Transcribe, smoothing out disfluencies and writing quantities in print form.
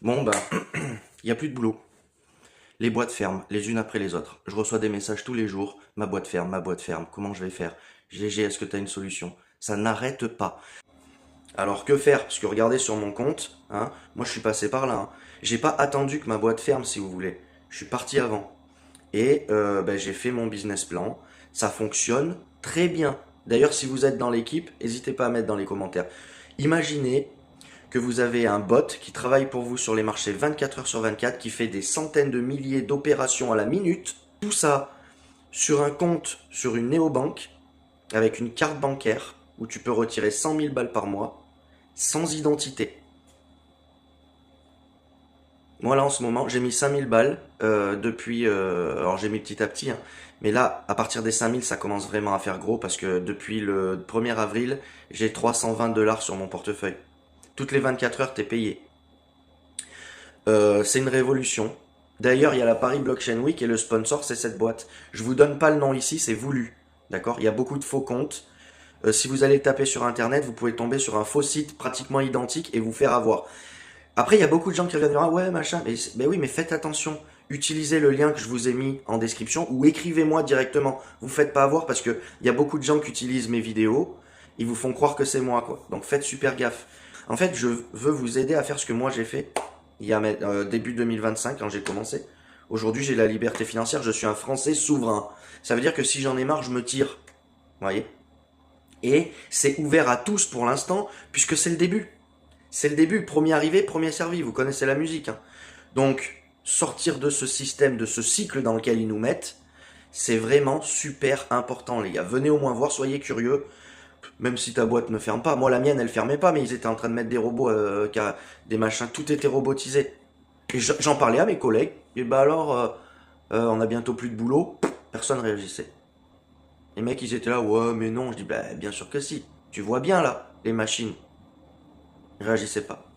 Bon, bah, il n'y a plus de boulot. Les boîtes ferment, les unes après les autres. Je reçois des messages tous les jours. Ma boîte ferme, ma boîte ferme. Comment je vais faire? GG, est-ce que tu as une solution? Ça n'arrête pas. Alors que faire? Parce que regardez sur mon compte, hein, moi je suis passé par là. Hein. J'ai pas attendu que ma boîte ferme, si vous voulez. Je suis parti avant. Et ben, j'ai fait mon business plan. Ça fonctionne très bien. D'ailleurs, si vous êtes dans l'équipe, n'hésitez pas à mettre dans les commentaires. Imaginez que vous avez un bot qui travaille pour vous sur les marchés 24 heures sur 24, qui fait des centaines de milliers d'opérations à la minute. Tout ça sur un compte sur une néobanque avec une carte bancaire où tu peux retirer 100 000 balles par mois sans identité. Moi là en ce moment j'ai mis 5000 balles depuis, alors j'ai mis petit à petit, hein, mais là à partir des 5000 ça commence vraiment à faire gros parce que depuis le 1er avril j'ai 320 $ sur mon portefeuille. Toutes les 24 heures t'es payé. C'est une révolution. D'ailleurs, il y a la Paris Blockchain Week et le sponsor, c'est cette boîte. Je vous donne pas le nom ici, c'est voulu. D'accord? Il y a beaucoup de faux comptes. Si vous allez taper sur Internet, vous pouvez tomber sur un faux site pratiquement identique et vous faire avoir. Après, il y a beaucoup de gens qui reviennent dire, ah ouais, machin. Mais oui, mais faites attention. Utilisez le lien que je vous ai mis en description ou écrivez-moi directement. Vous faites pas avoir parce que il y a beaucoup de gens qui utilisent mes vidéos. Ils vous font croire que c'est moi, quoi. Donc faites super gaffe. En fait, je veux vous aider à faire ce que moi j'ai fait il y a début 2025 quand j'ai commencé. Aujourd'hui, j'ai la liberté financière. Je suis un Français souverain. Ça veut dire que si j'en ai marre, je me tire. Vous voyez? Et c'est ouvert à tous pour l'instant, puisque c'est le début. C'est le début, premier arrivé, premier servi, vous connaissez la musique. Hein. Donc, sortir de ce système, de ce cycle dans lequel ils nous mettent, c'est vraiment super important, les gars. Venez au moins voir, soyez curieux, même si ta boîte ne ferme pas. Moi, la mienne, elle fermait pas, mais ils étaient en train de mettre des robots, des machins, tout était robotisé. Et j'en parlais à mes collègues, et bah alors, on a bientôt plus de boulot, personne réagissait. Les mecs, ils étaient là, ouais, mais non. Je dis, bah, bien sûr que si. Tu vois bien, là, les machines. Ils réagissaient pas.